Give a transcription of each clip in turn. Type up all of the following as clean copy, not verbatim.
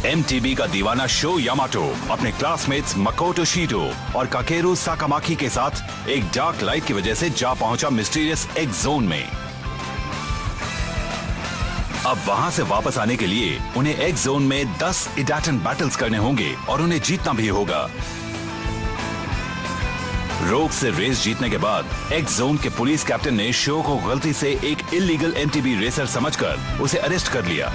MTV का दीवाना show Yamato अपने क्लासमेट्स मकोटो शीटो और काकेरू साकामाकी के साथ एक डार्क लाइट की वजह से जा पहुंचा मिस्टीरियस एक्स जोन में। अब वहां से वापस आने के लिए उन्हें एक्स जोन में 10 इडाटन बैटल्स करने होंगे और उन्हें जीतना भी होगा। रोग से रेस जीतने के बाद एक्स जोन के पुलिस कैप्टन ने शो को गलती से एक इलीगल एमटीबी रेसर समझकर उसे अरेस्ट कर लिया।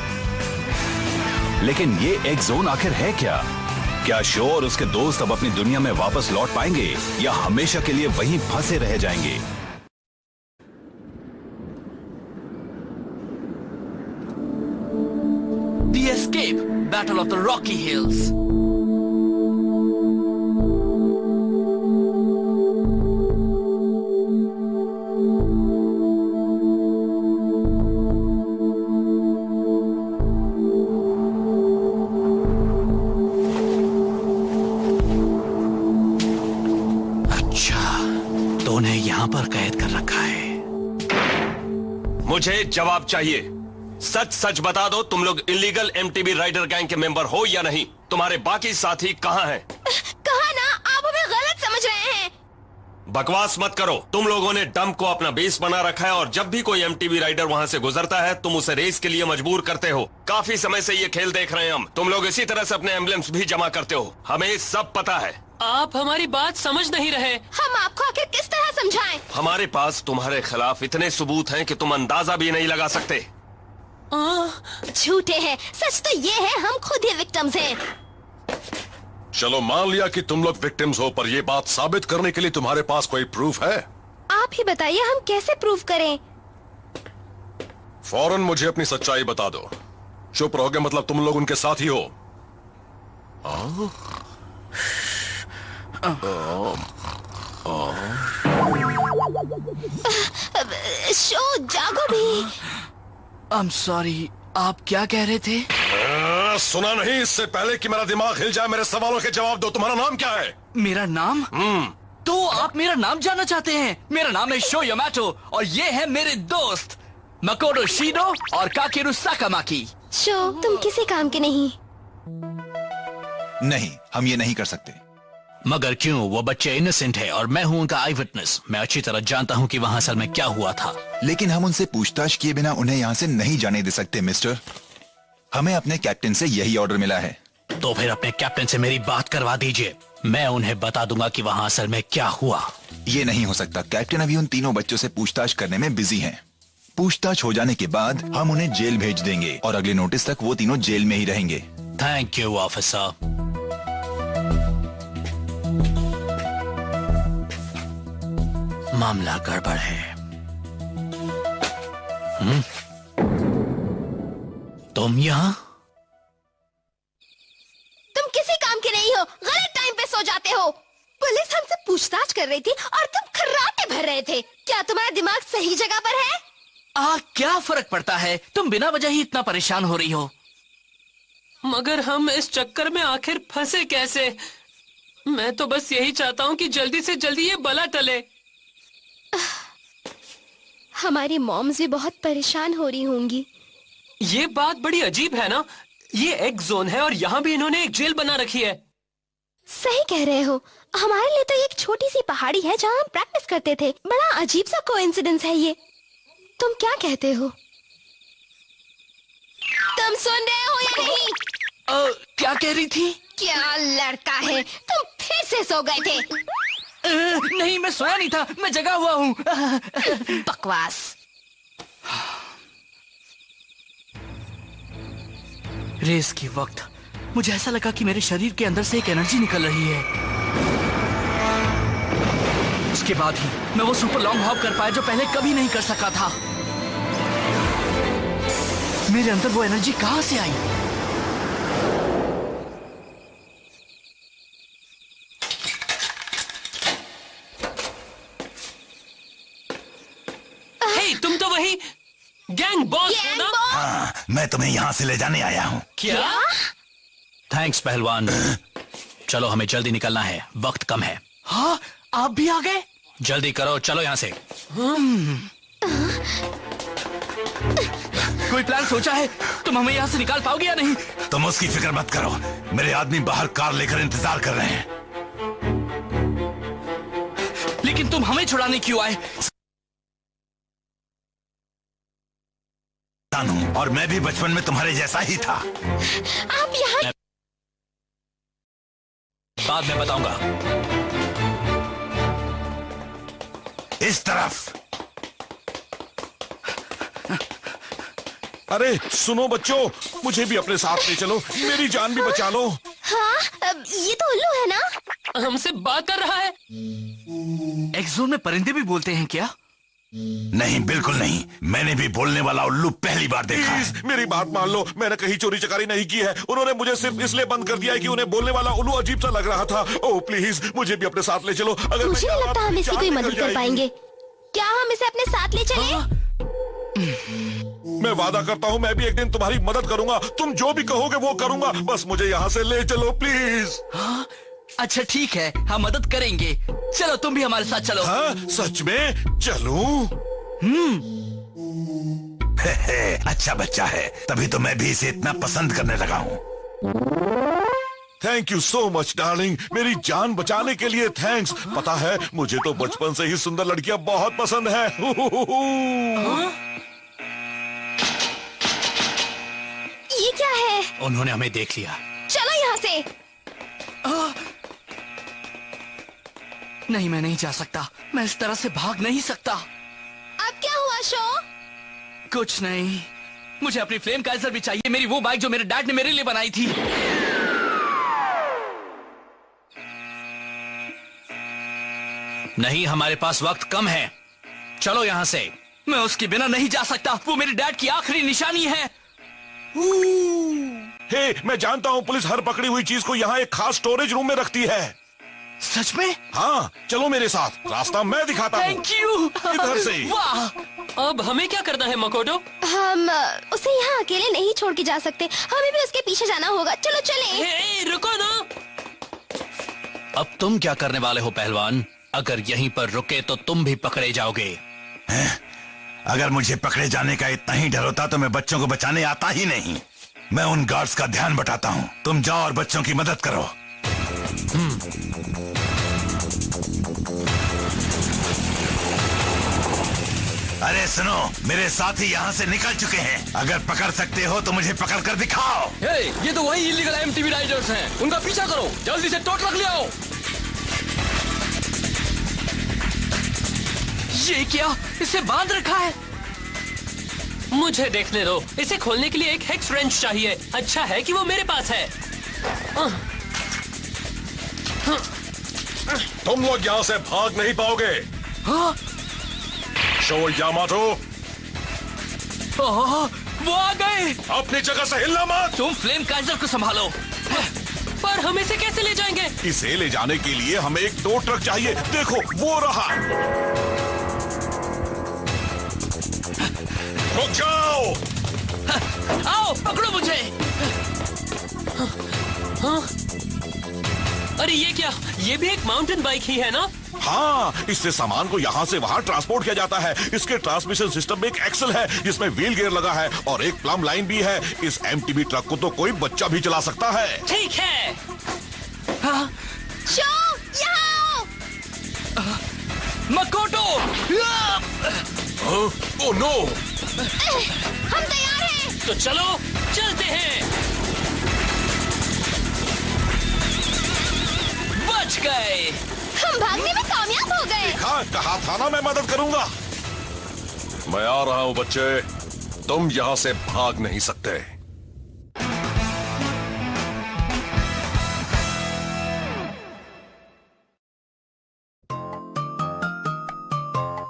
लेकिन ये एक्स जोन आखिर है क्या? क्या शो और उसके दोस्त अब अपनी दुनिया में वापस लौट पाएंगे या हमेशा के लिए वहीं फंसे रह जाएंगे? The Escape, Battle of the Rocky Hills. यहाँ पर कैद कर रखा है। मुझे जवाब चाहिए। सच सच बता दो, तुम लोग इलीगल एमटीबी राइडर गैंग के मेंबर हो या नहीं? तुम्हारे बाकी साथी कहाँ हैं? कहा ना, आप हमें गलत समझ रहे हैं। बकवास मत करो। तुम लोगों ने डंप को अपना बेस बना रखा है और जब भी कोई एमटीबी राइडर वहाँ से गुजरता है तुम उसे रेस के लिए मजबूर करते हो। काफी समय से ये खेल देख रहे हैं हम। तुम लोग इसी तरह से अपने एम्बलेम्स भी जमा करते हो, हमें सब पता है। आप हमारी बात समझ नहीं रहे। हम आपको आखिर किस तरह समझाएं? हमारे पास तुम्हारे खिलाफ इतने सबूत हैं कि तुम अंदाजा भी नहीं लगा सकते। झूठे हैं, सच तो ये है हम खुद ही विक्टिम्स हैं। चलो मान लिया कि तुम लोग विक्टिम्स हो, पर ये बात साबित करने के लिए तुम्हारे पास कोई प्रूफ है? आप ही बताइए, हम कैसे प्रूफ करें? फौरन मुझे अपनी सच्चाई बता दो। चुप रहोगे मतलब तुम लोग उनके साथ ही हो? शो जागो भी। I'm sorry, आप क्या कह रहे थे? सुना नहीं? इससे पहले कि मेरा दिमाग हिल जाए मेरे सवालों के जवाब दो। तुम्हारा नाम क्या है? मेरा नाम? तो आप मेरा नाम जानना चाहते हैं? मेरा नाम है शो यामाटो और ये है मेरे दोस्त मकोटो शीटो और काकेरू साकामाकी। शो, तुम किसी काम के नहीं। नहीं, हम ये नहीं कर सकते। मगर क्यों? वो बच्चे इनोसेंट है और मैं हूँ उनका आई विटनेस। मैं अच्छी तरह जानता हूँ कि वहाँ असल में क्या हुआ था। लेकिन हम उनसे पूछताछ किए बिना उन्हें यहाँ से नहीं जाने दे सकते मिस्टर। हमें अपने कैप्टन से यही ऑर्डर मिला है। तो फिर अपने कैप्टन से मेरी बात करवा दीजिए, मैं उन्हें बता दूंगा कि वहाँ असल में क्या हुआ। ये नहीं हो सकता। कैप्टन अभी उन तीनों बच्चों से पूछताछ करने में बिजी हैं। पूछताछ हो जाने के बाद हम उन्हें जेल भेज देंगे और अगले नोटिस तक वो तीनों जेल में ही रहेंगे। Thank you officer. मामला गड़बड़ है। तुम यहाँ? तुम किसी काम के नहीं हो, गलत टाइम पे सो जाते हो। पुलिस हमसे पूछताछ कर रही थी और तुम खर्राटे भर रहे थे। क्या तुम्हारा दिमाग सही जगह पर है? क्या फर्क पड़ता है? तुम बिना वजह ही इतना परेशान हो रही हो। मगर हम इस चक्कर में आखिर फंसे कैसे? मैं तो बस यही चाहता हूँ कि जल्दी से जल्दी ये बला टले। हमारी मॉम्स भी बहुत परेशान हो रही होंगी। ये बात बड़ी अजीब है ना? ये एक्स जोन है और यहाँ भी इन्होंने एक जेल बना रखी है। सही कह रहे हो। हमारे लिए तो एक छोटी सी पहाड़ी है जहाँ हम प्रैक्टिस करते थे। बड़ा अजीब सा कोइंसिडेंस है ये। तुम क्या कहते हो? तुम सुन रहे हो या नहीं? क्या कह रही थी? क्या लड़का है, तुम फिर से सो गए थे? नहीं, मैं सोया नहीं था, मैं जगा हुआ हूँ। बकवास। रेस के वक्त मुझे ऐसा लगा कि मेरे शरीर के अंदर से एक एनर्जी निकल रही है। उसके बाद ही मैं वो सुपर लॉन्ग हॉप कर पाया जो पहले कभी नहीं कर सका था। मेरे अंदर वो एनर्जी कहां से आई? तुम तो वही गैंग बॉस हो ना? हाँ, मैं तुम्हें यहाँ से ले जाने आया हूँ। क्या? थैंक्स पहलवान। चलो हमें जल्दी निकलना है, वक्त कम है। हाँ, आप भी आ गए? जल्दी करो, चलो यहाँ से। कोई प्लान सोचा है? तुम हमें यहाँ से निकाल पाओगे या नहीं? तुम उसकी फिक्र मत करो, मेरे आदमी बाहर कार लेकर इंतजार कर रहे हैं। लेकिन तुम हमें छुड़ाने क्यों आए? और मैं भी बचपन में तुम्हारे जैसा ही था। आप यहाँ बाद में बताऊंगा। इस तरफ। अरे सुनो बच्चों, मुझे भी अपने साथ ले चलो, मेरी जान भी बचा लो। हाँ, ये तो उल्लू है ना? हमसे बात कर रहा है। एक्स-ज़ोन में परिंदे भी बोलते हैं क्या? नहीं, बिल्कुल नहीं। मैंने भी बोलने वाला उल्लू पहली बार देखा है। प्लीज मेरी बात मान लो, मैंने कहीं चोरी चकारी नहीं की है। उन्होंने मुझे सिर्फ इसलिए बंद कर दिया है कि उन्हें बोलने वाला उल्लू अजीब सा लग रहा था। ओह प्लीज, मुझे भी अपने साथ ले चलो। अगर मुझे नहीं लगता हम इसकी कोई जान मदद निकल कर जाएगी। पाएंगे। क्या हम इसे अपने साथ ले चलें? मैं वादा करता हूँ मैं भी एक दिन तुम्हारी मदद करूंगा। तुम जो भी कहोगे वो करूंगा, बस मुझे यहाँ से ले चलो प्लीज। हाँ? अच्छा ठीक है, हम मदद करेंगे। चलो तुम भी हमारे साथ चलो। हाँ सच में चलूं? अच्छा बच्चा है, तभी तो मैं भी इसे इतना पसंद करने लगा हूँ। Thank you so much darling, मेरी जान बचाने के लिए थैंक्स। पता है मुझे तो बचपन से ही सुंदर लड़कियां बहुत पसंद है। ये क्या है? उन्होंने हमें देख लिया। चलो यहाँ से। नहीं, मैं नहीं जा सकता। मैं इस तरह से भाग नहीं सकता। अब क्या हुआ शो? कुछ नहीं, मुझे अपनी फ्लेम काइजर भी चाहिए, मेरी वो बाइक जो मेरे डैड ने मेरे लिए बनाई थी। नहीं, हमारे पास वक्त कम है। चलो यहाँ से। मैं उसके बिना नहीं जा सकता, वो मेरे डैड की आखिरी निशानी है। हे, मैं जानता हूँ पुलिस हर पकड़ी हुई चीज को यहाँ एक खास स्टोरेज रूम में रखती है। सच में? हाँ चलो मेरे साथ, रास्ता मैं दिखाता हूँ। Thank you. इधर से। वाह। अब हमें क्या करना है मकोटो? हम उसे यहाँ अकेले नहीं छोड़ के जा सकते, हमें भी उसके पीछे जाना होगा। चलो चले। हे, रुको ना। अब तुम क्या करने वाले हो पहलवान? अगर यहीं पर रुके तो तुम भी पकड़े जाओगे। अगर मुझे पकड़े जाने का इतना ही डर होता तो मैं बच्चों को बचाने आता ही नहीं। मैं उन गार्ड्स का ध्यान बटाता हूँ, तुम जाओ और बच्चों की मदद करो। अरे सुनो, मेरे साथी यहाँ से निकल चुके हैं। अगर पकड़ सकते हो तो मुझे पकड़ कर दिखाओ। ये तो वही इलीगल एमटीवी राइडर्स हैं। उनका पीछा करो, जल्दी से टो ट्रक ले आओ। ये क्या? इसे बांध रखा है। मुझे देखने दो। इसे खोलने के लिए एक हेक्स रेंच चाहिए। अच्छा है कि वो मेरे पास है। तुम लोग यहाँ से भाग नहीं पाओगे। हाँ? शो यामाटो, वो आ गए। अपनी जगह से हिलना मत। तुम फ्लेम काइजर को संभालो। पर हम इसे कैसे ले जाएंगे? इसे ले जाने के लिए हमें एक टो ट्रक चाहिए। देखो वो रहा। रुक जाओ। आओ पकड़ो मुझे। हाँ? अरे ये क्या? ये भी एक माउंटेन बाइक ही है ना? हाँ, इससे सामान को यहाँ से वहाँ ट्रांसपोर्ट किया जाता है। इसके ट्रांसमिशन सिस्टम में एक एक्सल है जिसमें व्हील गियर लगा है और एक प्लम लाइन भी है। इस एमटीबी ट्रक को तो कोई बच्चा भी चला सकता है। ठीक है। हाँ? शो, यहाँ आओ। मकोटो। Oh no. हम तैयार हैं। तो चलो चलते हैं। बच गए। हम भागने में कामयाब हो गए। कहा था ना मैं मदद करूंगा। मैं आ रहा हूँ बच्चे, तुम यहाँ से भाग नहीं सकते।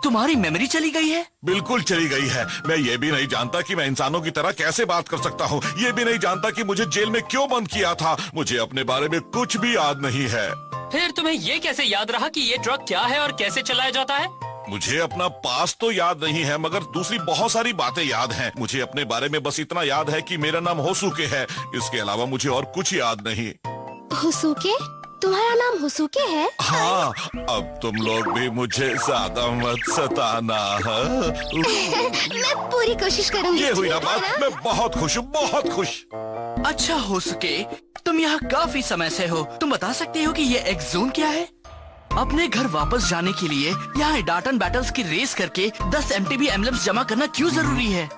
तुम्हारी मेमोरी चली गई है? बिल्कुल चली गई है। मैं ये भी नहीं जानता कि मैं इंसानों की तरह कैसे बात कर सकता हूँ। ये भी नहीं जानता कि मुझे जेल में क्यों बंद किया था। मुझे अपने बारे में कुछ भी याद नहीं है। फिर तुम्हें ये कैसे याद रहा कि ये ट्रक क्या है और कैसे चलाया जाता है? मुझे अपना पास तो याद नहीं है, मगर दूसरी बहुत सारी बातें याद हैं। मुझे अपने बारे में बस इतना याद है कि मेरा नाम होसुके है। इसके अलावा मुझे और कुछ याद नहीं। होसुके? तुम्हारा नाम हुसुके है? हाँ, अब तुम लोग भी मुझे ज्यादा मत सताना। मैं पूरी कोशिश करूंगी। ये हुई ना बात, मैं बहुत खुश हूँ, बहुत खुश। अच्छा हो सके, तुम यहाँ काफी समय से हो, तुम बता सकते हो कि ये एक्स जोन क्या है? अपने घर वापस जाने के लिए यहाँ डाटन बैटल्स की रेस करके 10 MTB एम्बलम्स जमा करना क्यों जरूरी है?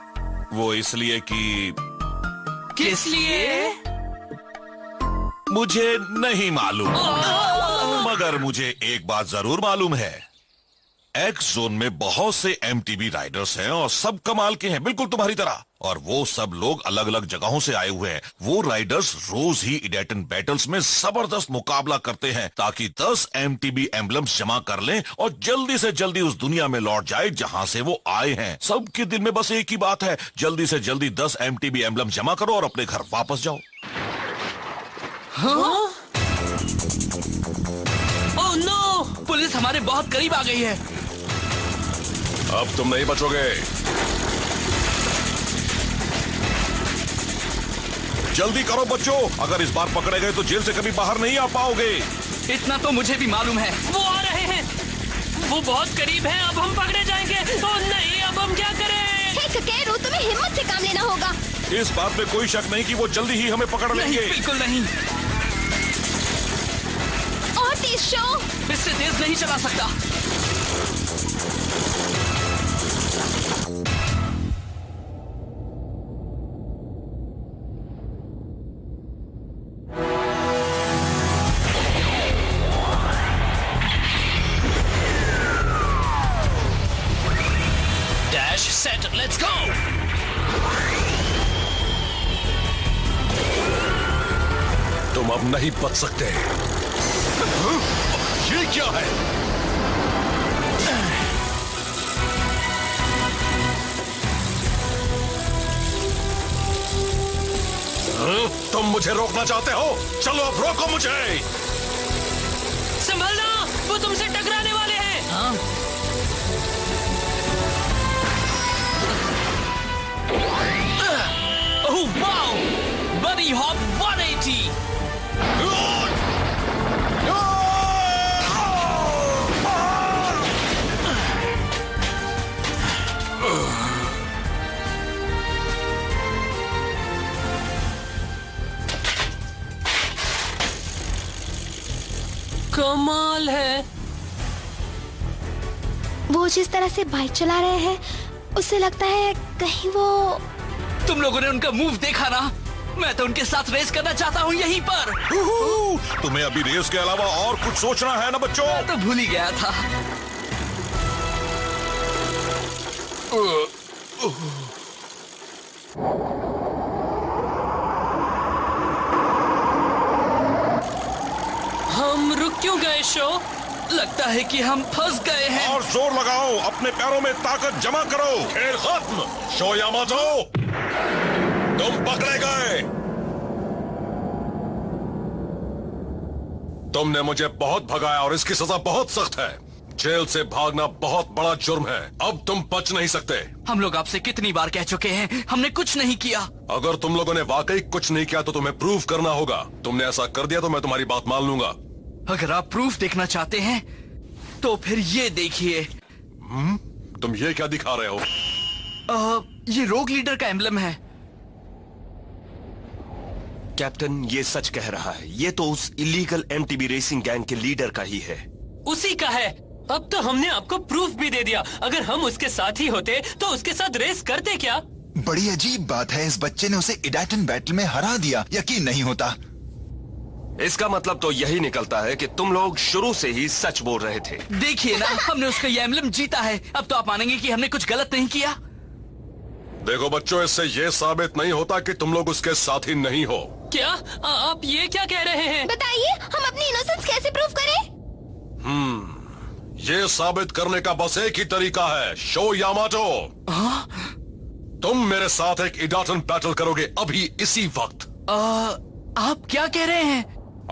वो इसलिए कि किस लिए? मुझे नहीं मालूम, मगर मुझे एक बात जरूर मालूम है। एक्स जोन में बहुत से MTB राइडर्स हैं और सब कमाल के हैं, बिल्कुल तुम्हारी तरह। और वो सब लोग अलग अलग जगहों से आए हुए हैं। वो राइडर्स रोज ही इडेटन बैटल्स में जबरदस्त मुकाबला करते हैं ताकि 10 MTB एम्बलम्स जमा कर लें और जल्दी से जल्दी उस दुनिया में लौट जाए जहां से वो आए हैं। सबके दिल में बस एक ही बात है, जल्दी से जल्दी 10 MTB एम्बलम्स जमा करो और अपने घर वापस जाओ। हाँ? Oh no! पुलिस हमारे बहुत करीब आ गई है। अब तुम नहीं बचोगे। जल्दी करो बच्चों, अगर इस बार पकड़े गए तो जेल से कभी बाहर नहीं आ पाओगे। इतना तो मुझे भी मालूम है। वो आ रहे हैं, वो बहुत करीब हैं, अब हम पकड़े जाएंगे। ओह नहीं, अब हम क्या करें? हे ककेरू, तुम्हें हिम्मत से काम लेना होगा। इस बात में कोई शक नहीं कि वो जल्दी ही हमें पकड़ नहीं, लेंगे। बिल्कुल नहीं। और तेज शो। इससे तेज नहीं चला सकता। Dash, set, let's go! तुम अब नहीं बच सकते। ये क्या है? तुम मुझे रोकना चाहते हो? चलो अब रोको मुझे। संभलना, वो तुमसे टकराने वाले हैं। हाँ? Oh wow! Buddy hop 180। कमाल है। वो जिस तरह से बाइक चला रहे हैं, उससे लगता है कहीं वो। तुम लोगों ने उनका मूव देखा ना? मैं तो उनके साथ रेस करना चाहता हूँ यहीं पर। तुम्हें अभी रेस के अलावा और कुछ सोचना है ना बच्चों? मैं तो भूल ही गया था। हम रुक क्यों गए शो? लगता है कि हम फंस गए हैं। और जोर लगाओ, अपने पैरों में ताकत जमा करो। खेल खत्म। शो यामाटो, तुम पकड़े गए। तुमने मुझे बहुत भगाया और इसकी सजा बहुत सख्त है। जेल से भागना बहुत बड़ा जुर्म है। अब तुम बच नहीं सकते। हम लोग आपसे कितनी बार कह चुके हैं, हमने कुछ नहीं किया। अगर तुम लोगों ने वाकई कुछ नहीं किया तो तुम्हें प्रूव करना होगा। तुमने ऐसा कर दिया तो मैं तुम्हारी बात मान लूंगा। अगर आप प्रूफ देखना चाहते हैं तो फिर ये देखिए। तुम ये क्या दिखा रहे हो? ये रोग लीडर का एम्बलम है। कैप्टन ये सच कह रहा है। ये तो उस इलीगल MTB रेसिंग गैंग के लीडर का ही है। उसी का है। अब तो हमने आपको प्रूफ भी दे दिया। अगर हम उसके साथ ही होते तो उसके साथ रेस करते क्या? बड़ी अजीब बात है, इस बच्चे ने उसे इडाटन बैटल में हरा दिया। यकीन नहीं होता। इसका मतलब तो यही निकलता है कि तुम लोग शुरू से ही सच बोल रहे थे। देखिए ना, हमने उसका ये एम्बलम जीता है। अब तो आप मानेंगे कि हमने कुछ गलत नहीं किया। देखो बच्चों, इससे ये साबित नहीं होता कि तुम लोग उसके साथ ही नहीं हो। क्या आप ये क्या कह रहे हैं? बताइए, हम अपनी इनोसेंस कैसे प्रूव करें? ये साबित करने का बस एक ही तरीका है। शो यामाटो, तुम मेरे साथ एक इडाटन बैटल करोगे अभी इसी वक्त। आप क्या कह रहे हैं?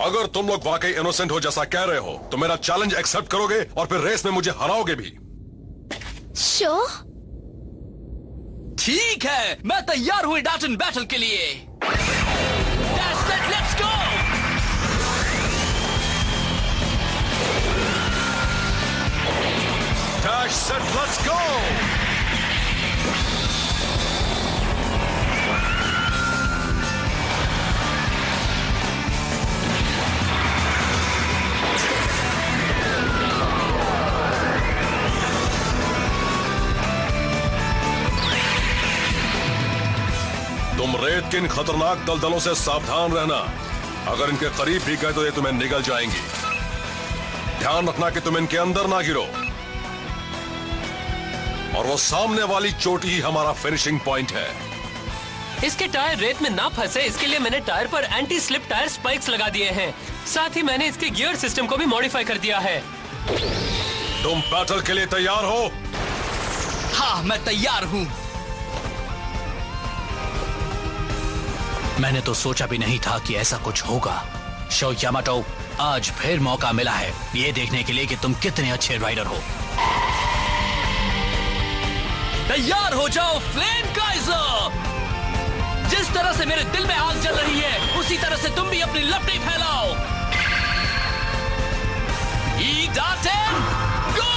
अगर तुम लोग वाकई इनोसेंट हो जैसा कह रहे हो तो मेरा चैलेंज एक्सेप्ट करोगे और फिर रेस में मुझे हराओगे भी। शो, ठीक है, मैं तैयार हूँ डाटन बैटल के लिए। That's it, let's go! Match set, let's go. तुम रेत के इन खतरनाक दलदलों से सावधान रहना। अगर इनके करीब भी गए तो ये तुम्हें निगल जाएंगी। ध्यान रखना कि तुम इनके अंदर ना गिरो। और वो सामने वाली चोटी ही हमारा फिनिशिंग पॉइंट है। इसके टायर रेत में ना फंसे, इसके लिए मैंने टायर पर एंटी स्लिप टायर स्पाइक्स लगा दिए हैं। साथ ही मैंने इसके गियर सिस्टम को भी मॉडिफाई कर दिया है। तुम बैटल के लिए तैयार हो? हाँ, मैं तैयार हूँ। मैंने तो सोचा भी नहीं था कि ऐसा कुछ होगा। शो यामाटो, आज फिर मौका मिला है ये देखने के लिए कि तुम कितने अच्छे राइडर हो। तैयार हो जाओ फ्लेम काइजर। जिस तरह से मेरे दिल में आग जल रही है, उसी तरह से तुम भी अपनी लपटें फैलाओ। ईडाटेन गो!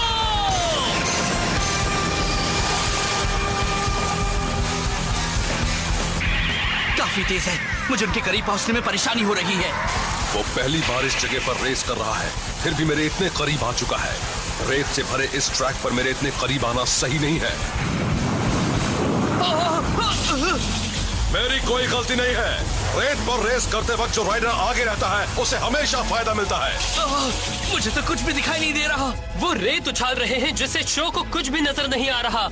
काफी तेज है, मुझे उनके करीब पहुंचने में परेशानी हो रही है। वो पहली बार इस जगह पर रेस कर रहा है, फिर भी मेरे इतने करीब आ चुका है। रेत से भरे इस ट्रैक पर मेरे इतने करीब आना सही नहीं है। मेरी कोई गलती नहीं है। रेत पर रेस करते वक्त जो राइडर आगे रहता है उसे हमेशा फायदा मिलता है। मुझे तो कुछ भी दिखाई नहीं दे रहा। वो रेत उछाल रहे हैं जिससे शो को कुछ भी नजर नहीं आ रहा।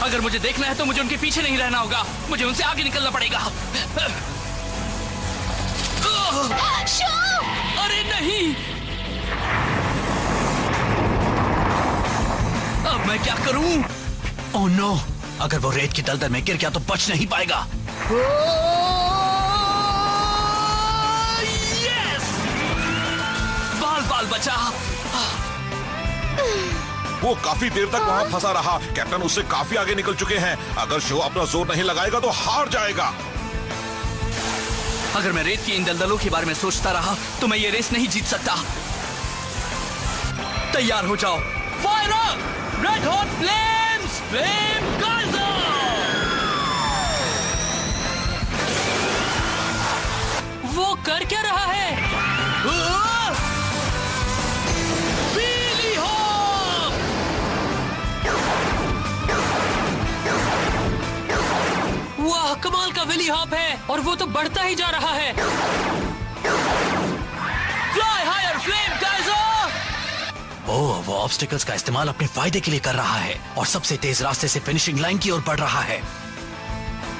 अगर मुझे देखना है तो मुझे उनके पीछे नहीं रहना होगा, मुझे उनसे आगे निकलना पड़ेगा। शो! अरे नहीं, अब मैं क्या करूं? ओह नो, अगर वो रेत की दलदल में गिर गया तो बच नहीं पाएगा। यस! बाल बचा। वो काफी देर तक वहाँ फंसा रहा। कैप्टन उससे काफी आगे निकल चुके हैं। अगर शो अपना जोर नहीं लगाएगा तो हार जाएगा। अगर मैं रेत की इन दलदलों के बारे में सोचता रहा तो मैं ये रेस नहीं जीत सकता। तैयार हो जाओ, fire up! Red hot flames, flame Kaiser! वो कर क्या रहा है? Wheelie hop! वाह, कमाल का व्हीली हॉप है और वो तो बढ़ता ही जा रहा है। Fly higher Flame Kaiser! वो ऑब्स्टिकल्स का इस्तेमाल अपने फायदे के लिए कर रहा है और सबसे तेज रास्ते से फिनिशिंग लाइन की ओर बढ़ रहा है।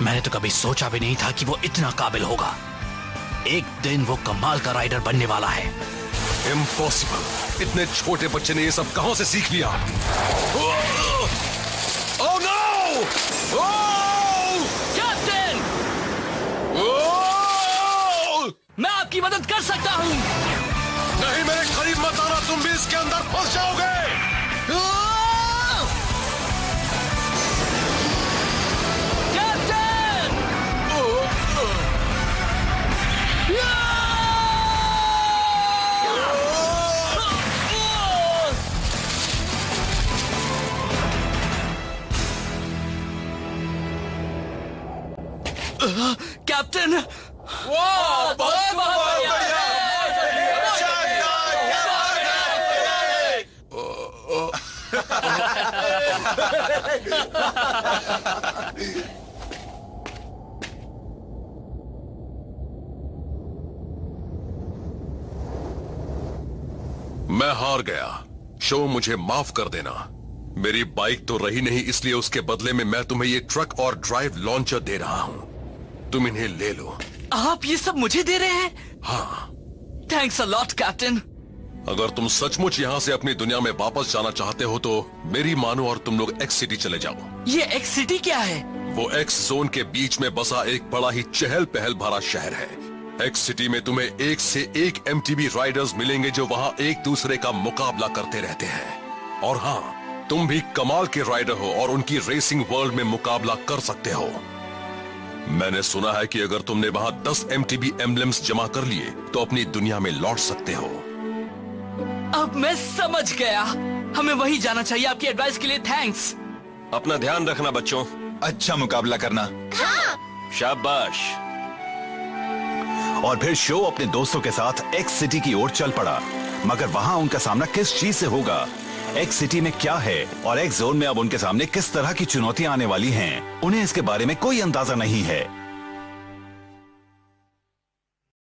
मैंने तो कभी सोचा भी नहीं था कि वो इतना काबिल होगा। एक दिन वो कमाल का राइडर बनने वाला है। इम्पॉसिबल! इतने छोटे बच्चे ने ये सब कहां से सीख लिया? Oh no! कैप्टन! मैं आपकी मदद कर सकता हूँ। नहीं, मेरे करीब मत आना, तुम भी इसके अंदर फंस जाओगे। कैप्टन! कैप्टन! वाह, बहुत बढ़िया! मैं हार गया। शो, मुझे माफ कर देना। मेरी बाइक तो रही नहीं, इसलिए उसके बदले में मैं तुम्हें ये ट्रक और ड्राइव लॉन्चर दे रहा हूँ। तुम इन्हें ले लो। आप ये सब मुझे दे रहे हैं? हाँ। Thanks a lot captain. अगर तुम सचमुच यहाँ से अपनी दुनिया में वापस जाना चाहते हो तो मेरी मानो और तुम लोग एक्स सिटी चले जाओ। ये एक्स सिटी क्या है? वो एक्स जोन के बीच में बसा एक बड़ा ही चहल पहल भरा शहर है। एक्स सिटी में तुम्हें एक से एक एमटीबी राइडर्स मिलेंगे जो वहाँ एक दूसरे का मुकाबला करते रहते हैं। और हाँ, तुम भी कमाल के राइडर हो और उनकी रेसिंग वर्ल्ड में मुकाबला कर सकते हो। मैंने सुना है कि अगर तुमने वहां 10 एमटीबी एम्बलम्स जमा कर लिए तो अपनी दुनिया में लौट सकते हो। अब मैं समझ गया। हमें वही जाना चाहिए। आपकी एडवाइस के लिए थैंक्स। अपना ध्यान रखना बच्चों। अच्छा मुकाबला करना। शाबाश। और फिर शो अपने दोस्तों के साथ एक्स सिटी की ओर चल पड़ा, मगर वहां उनका सामना किस चीज से होगा, एक्स सिटी में क्या है और एक्स जोन में अब उनके सामने किस तरह की चुनौतियां आने वाली हैं, उन्हें इसके बारे में कोई अंदाजा नहीं है।